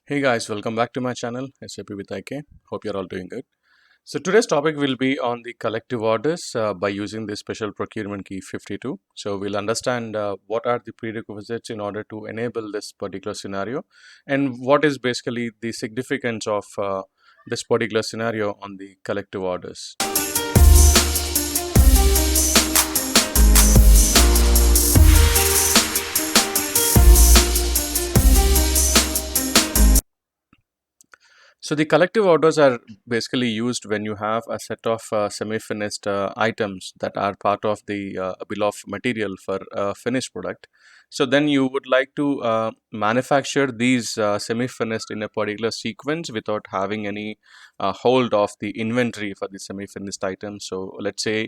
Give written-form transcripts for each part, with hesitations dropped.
Hey guys, welcome back to my channel SAP with IK. Hope you're all doing good. So today's topic will be on the collective orders by using the special procurement key 52. So we'll understand what are the prerequisites in order to enable this particular scenario and what is basically the significance of this particular scenario on the collective orders. So the collective orders are basically used when you have a set of semi-finished items that are part of the bill of material for a finished product. So then you would like to manufacture these semi-finished in a particular sequence without having any hold of the inventory for the semi-finished items. So let's say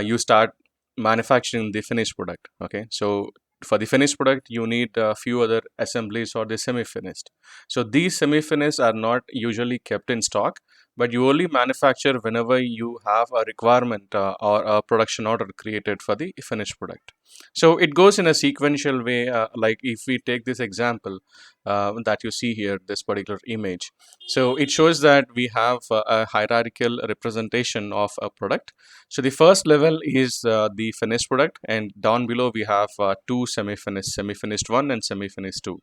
you start manufacturing the finished product. Okay, so for the finished product you need a few other assemblies or the semi-finished. So these semi-finished are not usually kept in stock, but you only manufacture whenever you have a requirement or a production order created for the finished product. So it goes in a sequential way, like if we take this example that you see here, this particular image. So it shows that we have a hierarchical representation of a product. So the first level is the finished product, and down below we have two semi-finished, semi-finished 1 and semi-finished 2.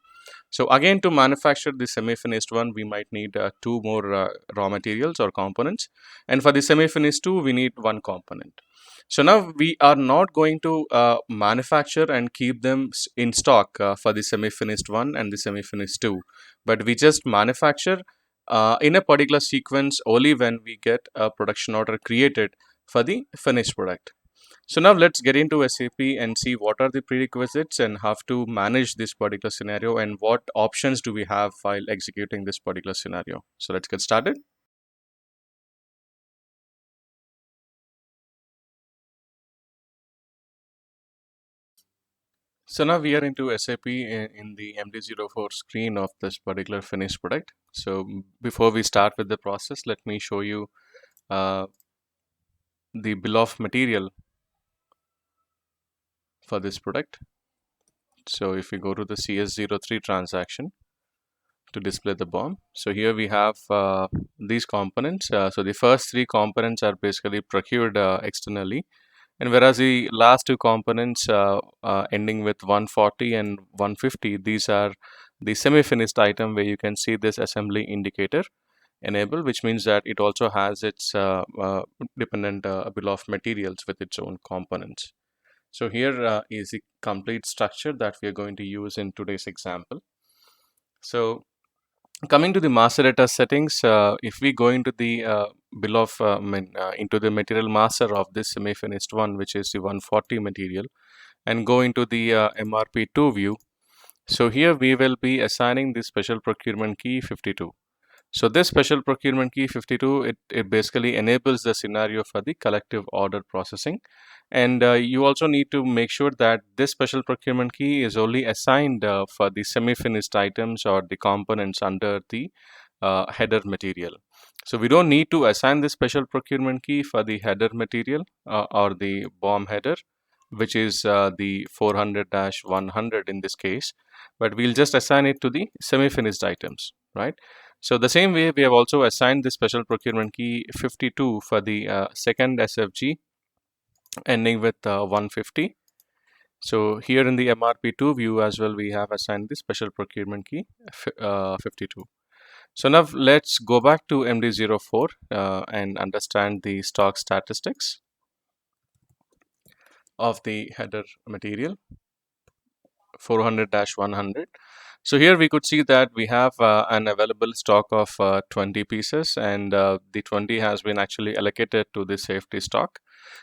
So again, to manufacture the semi-finished one, we might need two more raw materials or components, and for the semi-finished 2, we need one component. So now we are not going to manufacture and keep them in stock for the semi-finished one and the semi-finished 2, but we just manufacture in a particular sequence only when we get a production order created for the finished product. So now let's get into SAP and see what are the prerequisites and how to manage this particular scenario and what options do we have while executing this particular scenario. So let's get started. So now we are into SAP in the MD04 screen of this particular finished product. So before we start with the process, let me show you uh, the bill of material for this product. So if we go to the CS03 transaction to display the BOM. So here we have these components. So the first three components are basically procured externally, and whereas the last two components ending with 140 and 150, these are the semi-finished item where you can see this assembly indicator enable, which means that it also has its dependent bill of materials with its own components. So here is the complete structure that we are going to use in today's example. So coming to the master data settings, if we go into the bill of into the material master of this semi-finished one, which is the 140 material, and go into the MRP2 view, so here we will be assigning the special procurement key 52. So this special procurement key 52, it basically enables the scenario for the collective order processing. And you also need to make sure that this special procurement key is only assigned for the semi-finished items or the components under the header material. So we don't need to assign this special procurement key for the header material or the BOM header, which is the 400-100 in this case, but we'll just assign it to the semi-finished items, right? So the same way we have also assigned the special procurement key 52 for the second SFG ending with 150. So here in the MRP2 view as well, we have assigned the special procurement key 52. So now let's go back to MD04 and understand the stock statistics of the header material 400-100. So here we could see that we have an available stock of 20 pieces, and the 20 has been actually allocated to the safety stock.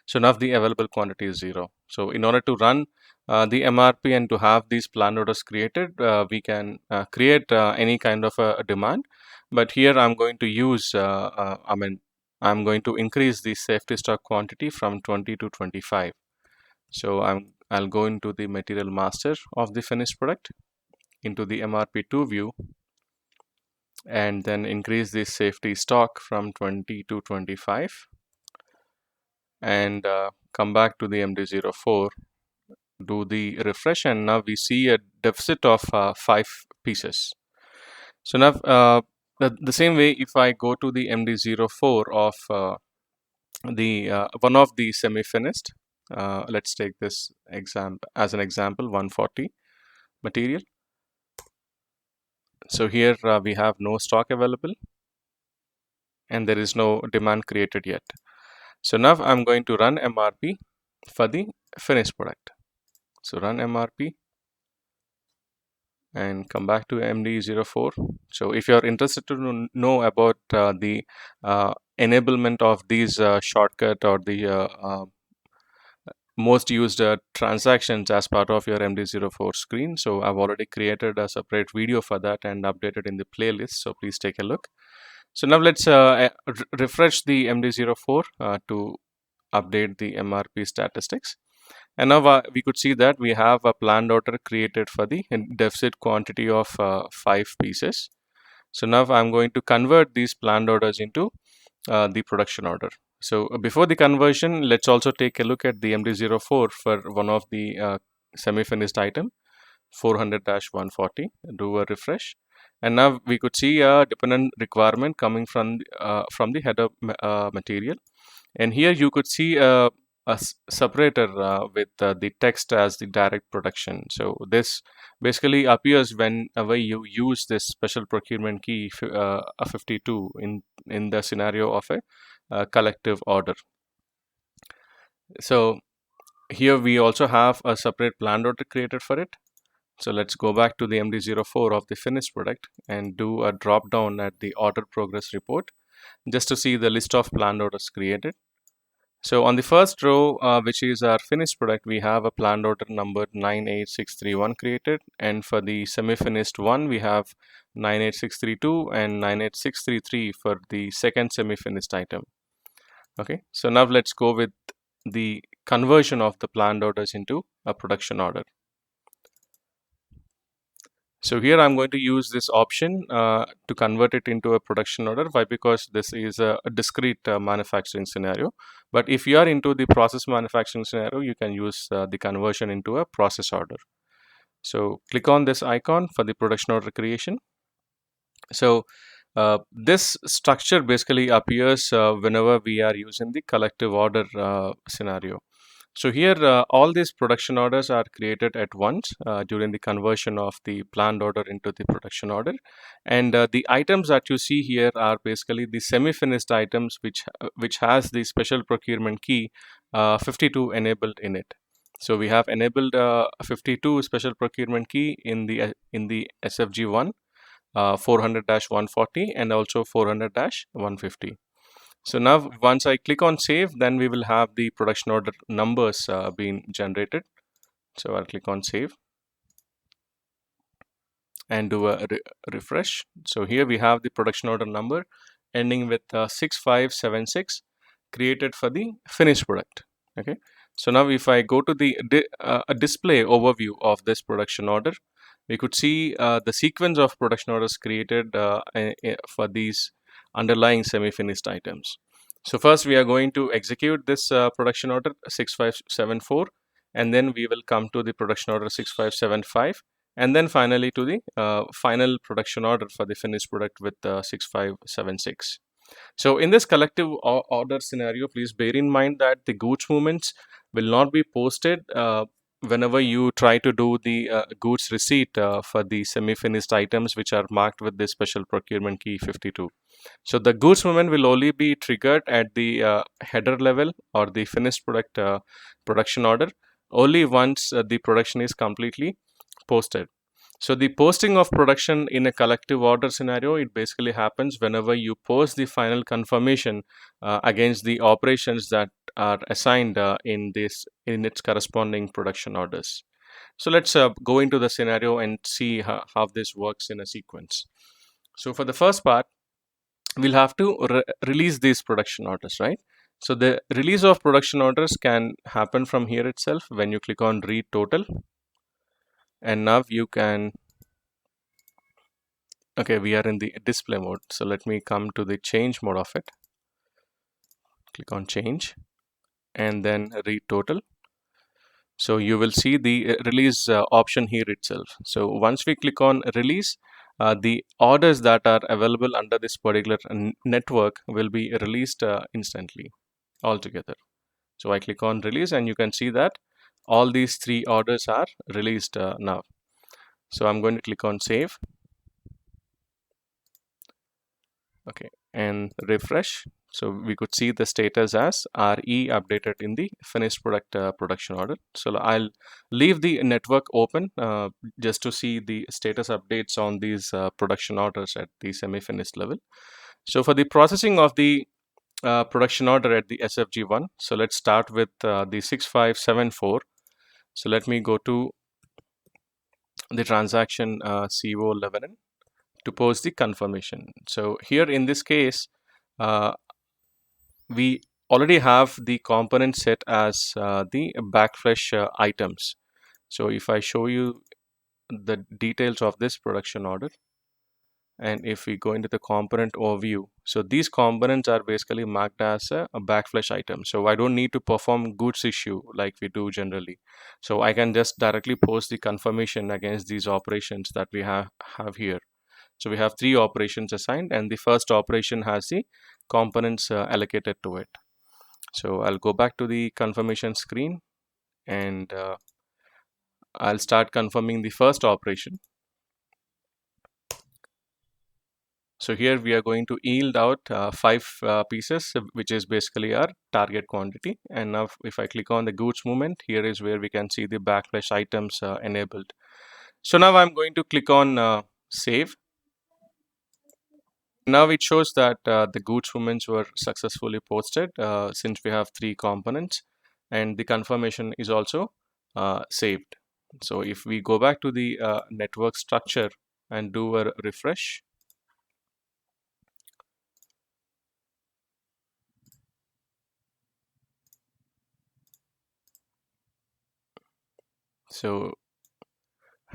So now the available quantity is 0. So in order to run the MRP and to have these plan orders created, we can create any kind of a demand. But here I'm going to use, I'm going to increase the safety stock quantity from 20 to 25. So I'll go into the material master of the finished product, into the MRP2 view, and then increase the safety stock from 20 to 25, and come back to the MD04, do the refresh, and now we see a deficit of 5 pieces. So now the same way, if I go to the MD04 of the one of the semi-finished, let's take this example as an example, 140 material. So here we have no stock available and there is no demand created yet. So now I'm going to run MRP for the finished product. So run MRP and come back to MD04. So if you're interested to know about the enablement of these shortcut or the most used transactions as part of your MD04 screen, so I've already created a separate video for that and updated in the playlist, so please take a look. So now let's refresh the MD04 to update the MRP statistics. And now we could see that we have a planned order created for the deficit quantity of 5 pieces. So now I'm going to convert these planned orders into the production order. So before the conversion, let's also take a look at the MD04 for one of the semi-finished item, 400-140. Do a refresh. And now we could see a dependent requirement coming from the header material. And here you could see a separator with the text as the direct production. So this basically appears whenever you use this special procurement key a 52 in the scenario of a collective order. So here we also have a separate planned order created for it. So let's go back to the MD04 of the finished product and do a drop down at the order progress report just to see the list of planned orders created. So on the first row, which is our finished product, we have a planned order number 98631 created, and for the semi-finished one, we have 98632 and 98633 for the second semi-finished item. Okay, so now let's go with the conversion of the planned orders into a production order. So here I'm going to use this option to convert it into a production order. Why? Because this is a discrete manufacturing scenario. But if you are into the process manufacturing scenario, you can use the conversion into a process order. So click on this icon for the production order creation. So this structure basically appears whenever we are using the collective order scenario. So here all these production orders are created at once during the conversion of the planned order into the production order, and the items that you see here are basically the semi-finished items which has the special procurement key 52 enabled in it. So we have enabled 52 special procurement key in the SFG1 400-140 and also 400-150. So now once I click on save, then we will have the production order numbers being generated. So I'll click on save and do a refresh. So here we have the production order number ending with 6576 created for the finished product. Okay. So now if I go to the a display overview of this production order, we could see the sequence of production orders created for these underlying semi-finished items. So first we are going to execute this production order 6574, and then we will come to the production order 6575, and then finally to the final production order for the finished product with 6576. So in this collective order scenario, please bear in mind that the goods movements will not be posted whenever you try to do the goods receipt for the semi-finished items which are marked with this special procurement key 52. So the goods movement will only be triggered at the header level or the finished product production order only once the production is completely posted. So the posting of production in a collective order scenario, it basically happens whenever you post the final confirmation against the operations that are assigned in its corresponding production orders. So let's go into the scenario and see how this works in a sequence. So for the first part, we'll have to release these production orders, right? So the release of production orders can happen from here itself when you click on read total, and now you can, okay, we are in the display mode, so let me come to the change mode of it. Click on change and then read total. So you will see the release option here itself. So once we click on release, the orders that are available under this particular network will be released instantly altogether. So I click on release, and you can see that all these 3 orders are released now. So I'm going to click on save. Okay, and refresh. So we could see the status as RE updated in the finished product production order. So I'll leave the network open just to see the status updates on these production orders at the semi-finished level. So for the processing of the production order at the SFG1, so let's start with the 6574. So let me go to the transaction CO11 to post the confirmation. So here in this case, we already have the component set as the backflash items. So if I show you the details of this production order, and if we go into the component overview, so these components are basically marked as a backflash item. So I don't need to perform goods issue like we do generally. So I can just directly post the confirmation against these operations that we have here. So we have 3 operations assigned, and the first operation has the components allocated to it. So I'll go back to the confirmation screen, and I'll start confirming the first operation. So here we are going to yield out 5 pieces, which is basically our target quantity. And now if I click on the goods movement, here is where we can see the backflash items enabled. So now I'm going to click on save. Now it shows that the goods movements were successfully posted since we have 3 components, and the confirmation is also saved. So if we go back to the network structure and do a refresh, so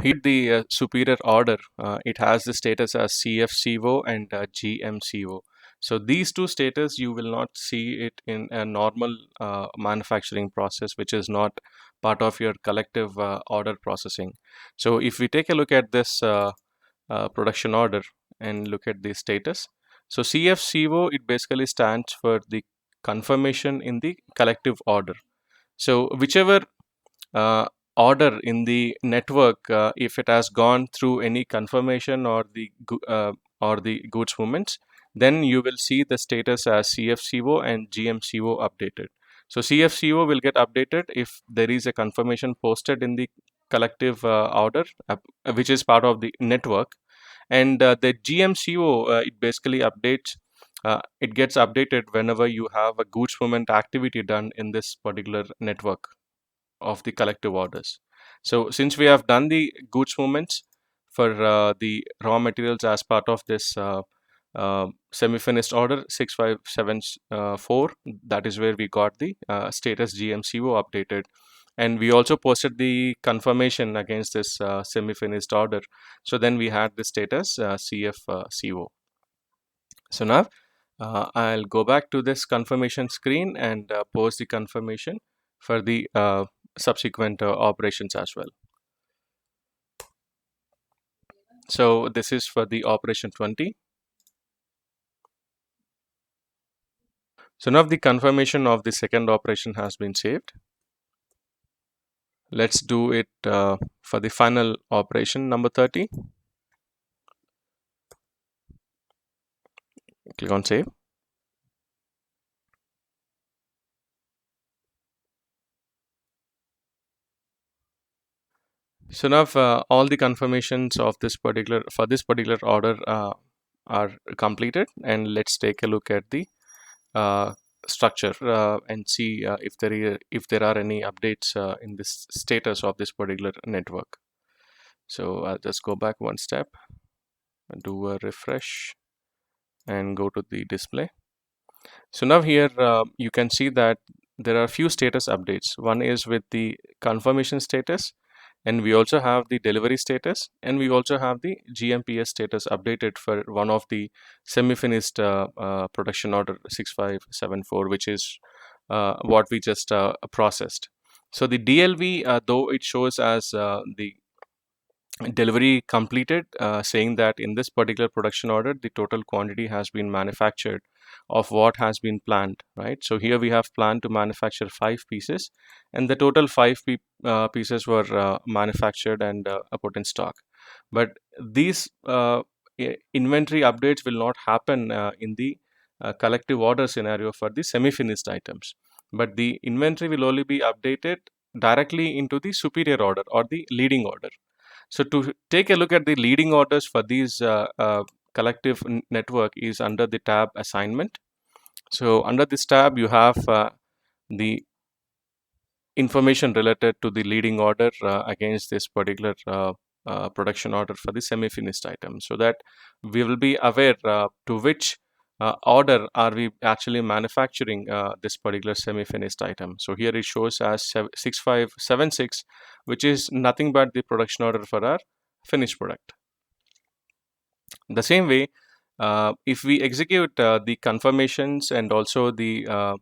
here the superior order, it has the status as CFCO and GMCO. So these 2 status you will not see it in a normal manufacturing process, which is not part of your collective order processing. So if we take a look at this production order and look at the status, so CFCO, it basically stands for the confirmation in the collective order. So whichever uh, order in the network, if it has gone through any confirmation or the goods movements, then you will see the status as CFCO and GMCO updated. So CFCO will get updated if there is a confirmation posted in the collective order, which is part of the network, and the GMCO, it basically updates. It gets updated whenever you have a goods movement activity done in this particular network of the collective orders. So since we have done the goods movements for the raw materials as part of this semi-finished order 6574, that is where we got the status GMCO updated, and we also posted the confirmation against this semi-finished order. So then we had the status CFCO. So now I'll go back to this confirmation screen and post the confirmation for the subsequent operations as well. So this is for the operation 20. So now the confirmation of the second operation has been saved. Let's do it for the final operation number 30. Click on save. So now all the confirmations of this particular order are completed, and let's take a look at the structure and see if there are any updates in this status of this particular network. So I'll just go back one step, do a refresh, and go to the display. So now here you can see that there are a few status updates. One is with the confirmation status, and we also have the delivery status, and we also have the GMPS status updated for one of the semi-finished production order 6574, which is what we just processed. So the DLV, though it shows as the delivery completed, saying that in this particular production order the total quantity has been manufactured of what has been planned, right? So here we have planned to manufacture 5 pieces, and the total pieces were manufactured and put in stock. But these inventory updates will not happen in the collective order scenario for the semi-finished items, but the inventory will only be updated directly into the superior order or the leading order. So to take a look at the leading orders for these collective network is under the tab assignment. So under this tab, you have the information related to the leading order against this particular production order for the semi-finished item, so that we will be aware to which order are we actually manufacturing this particular semi-finished item. So here it shows as 6576, which is nothing but the production order for our finished product. The same way, if we execute the confirmations and also the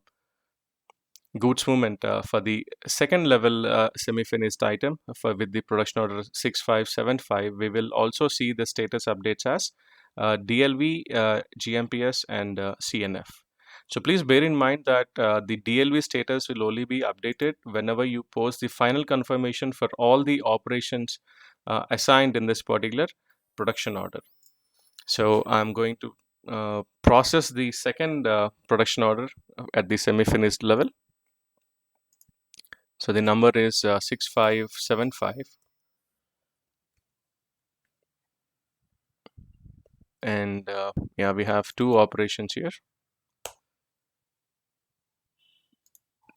goods movement for the second level semi-finished item with the production order 6575, we will also see the status updates as DLV, GMPS, and CNF. So please bear in mind that the DLV status will only be updated whenever you post the final confirmation for all the operations assigned in this particular production order. So I'm going to process the second production order at the semi-finished level. So the number is 6575, and yeah, we have 2 operations here.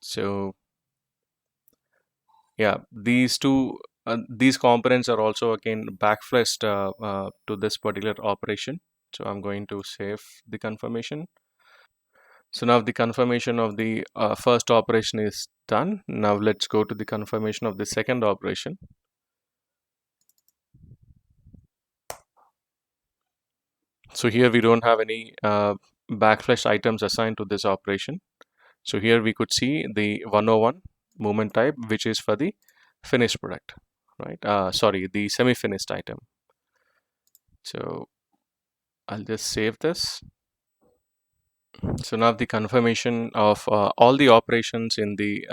So yeah, these components are also again backflashed to this particular operation. So I'm going to save the confirmation. So now the confirmation of the first operation is done. Now let's go to the confirmation of the second operation. So here we don't have any backflash items assigned to this operation. So here we could see the 101 movement type, which is for the finished product, right? Sorry, the semi-finished item. So I'll just save this. So now the confirmation of all the operations in the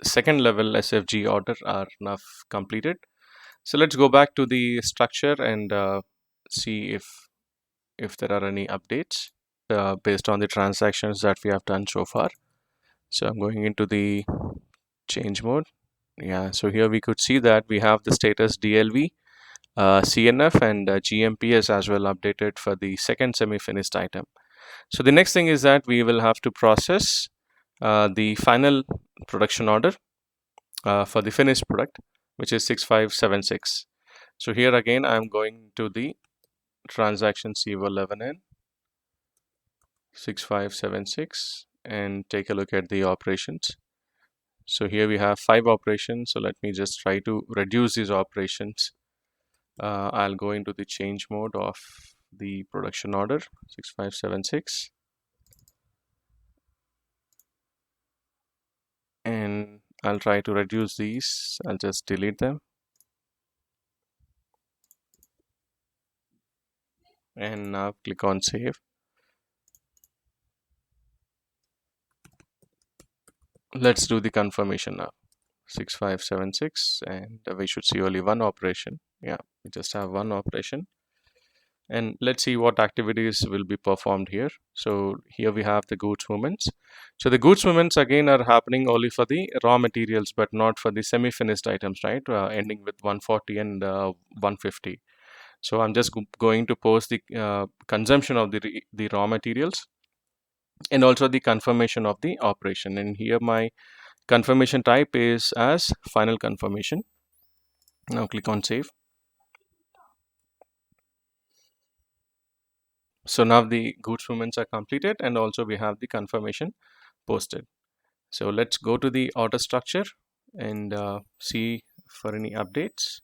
second level SFG order are now completed. So let's go back to the structure and see if there are any updates based on the transactions that we have done so far. So I'm going into the change mode. Yeah, so here we could see that we have the status DLV, CNF, and GMPS as well updated for the second semi-finished item. So the next thing is that we will have to process the final production order for the finished product, which is 6576. So here again, I'm going to the transaction CO11N 6576 and take a look at the operations. So here we have 5 operations. So let me just try to reduce these operations. I'll go into the change mode of the production order 6576, and I'll try to reduce these. I'll just delete them and now click on save. Let's do the confirmation now. 6576, and we should see only one operation. Yeah, we just have one operation. And let's see what activities will be performed here. So here we have the goods movements. So the goods movements again are happening only for the raw materials, but not for the semi-finished items, right? Ending with 140 and 150. So I'm just going to post the consumption of the raw materials and also the confirmation of the operation. And here my confirmation type is as final confirmation. Now click on save. So now the goods movements are completed, and also we have the confirmation posted. So let's go to the order structure and see for any updates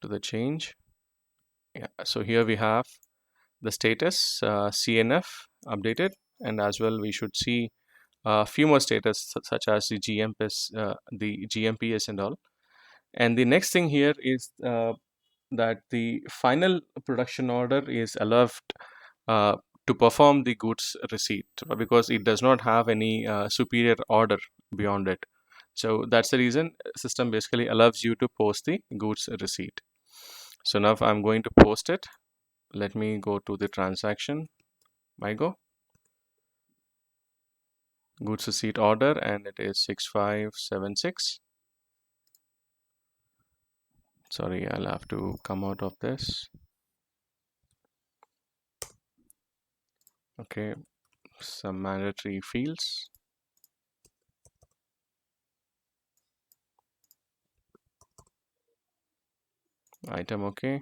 to the change. Yeah, so here we have the status CNF updated, and as well we should see a few more status such as the GMPS and all. And the next thing here is that the final production order is allowed uh, to perform the goods receipt, because it does not have any superior order beyond it. So that's the reason system basically allows you to post the goods receipt. So now I'm going to post it. Let me go to the transaction. I go goods receipt order, and it is 6576. Sorry, I'll have to come out of this. Okay, some mandatory fields. Item, okay.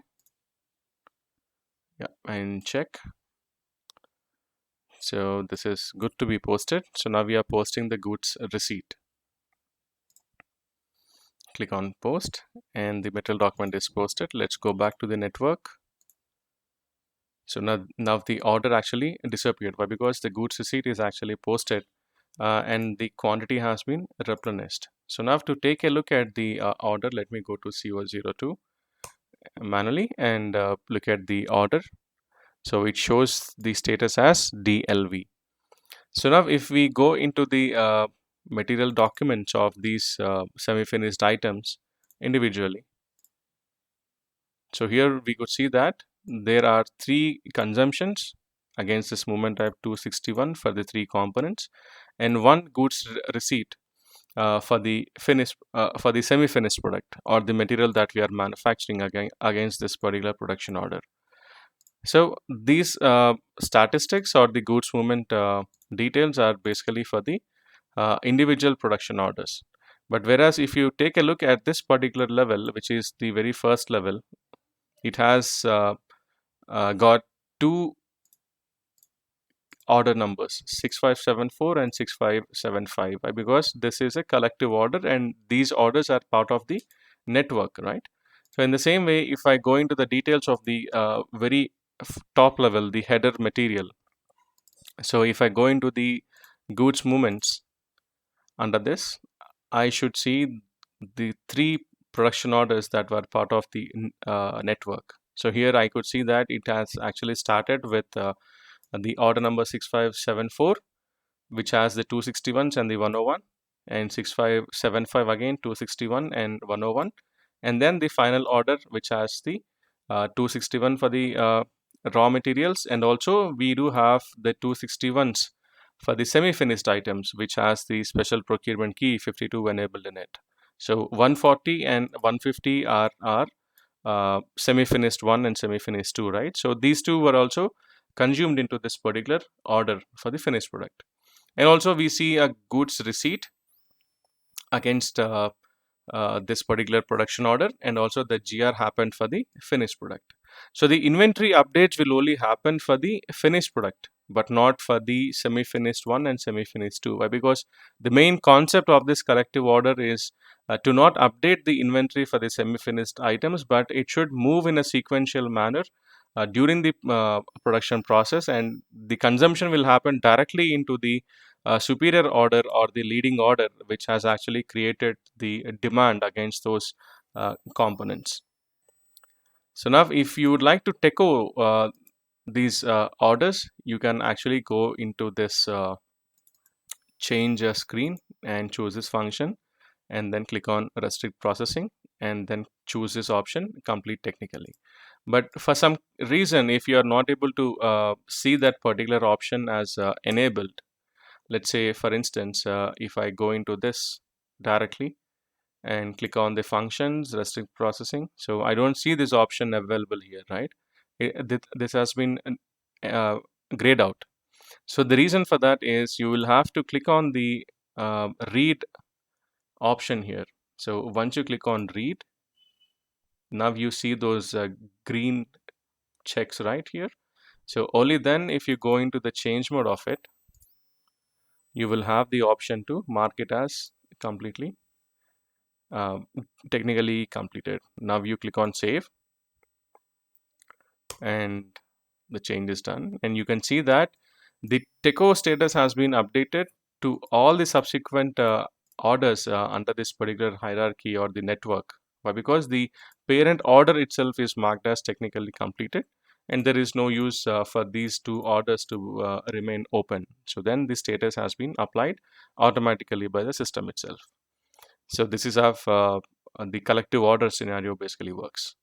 Yeah, and check. So this is good to be posted. So now we are posting the goods receipt. Click on post, and the material document is posted. Let's go back to the network. So now the order actually disappeared. Why? Because the goods receipt is actually posted, and the quantity has been replenished. So now to take a look at the order, let me go to CO02 manually and look at the order. So it shows the status as DLV. So now if we go into the material documents of these semi-finished items individually, so here we could see that there are 3 consumptions against this movement type 261 for the 3 components, and 1 goods receipt for the for the semi-finished product, or the material that we are manufacturing against this particular production order. So these statistics or the goods movement details are basically for the individual production orders. But whereas if you take a look at this particular level, which is the very first level, it has got 2 order numbers, 6574 and 6575, because this is a collective order and these orders are part of the network, right? So in the same way, if I go into the details of the very top level, the header material, so if I go into the goods movements under this, I should see the 3 production orders that were part of the network. So here I could see that it has actually started with the order number 6574, which has the 261s and the 101, and 6575 again 261 and 101, and then the final order which has the 261 for the raw materials, and also we do have the 261s for the semi-finished items, which has the special procurement key 52 enabled in it. So 140 and 150 are semi-finished 1 and semi-finished 2, right? So these two were also consumed into this particular order for the finished product. And also we see a goods receipt against this particular production order, and also the GR happened for the finished product. So the inventory updates will only happen for the finished product, but not for the semi-finished 1 and semi-finished 2. Why? Because the main concept of this collective order is to not update the inventory for the semi-finished items, but it should move in a sequential manner during the production process, and the consumption will happen directly into the superior order or the leading order, which has actually created the demand against those components. So now if you would like to takeover these orders, you can actually go into this change screen and choose this function, and then click on restrict processing, and then choose this option complete technically. But for some reason, if you are not able to see that particular option as enabled, let's say for instance, if I go into this directly and click on the functions restrict processing, so I don't see this option available here, right? This has been uh, grayed out. So the reason for that is you will have to click on the read option here. So once you click on read, now you see those green checks right here. So only then if you go into the change mode of it, you will have the option to mark it as completely uh, technically completed. Now you click on save, and the change is done, and you can see that the TECO status has been updated to all the subsequent orders under this particular hierarchy or the network, Why? Because the parent order itself is marked as technically completed, and there is no use for these two orders to remain open. So then the status has been applied automatically by the system itself. So this is how the collective order scenario basically works.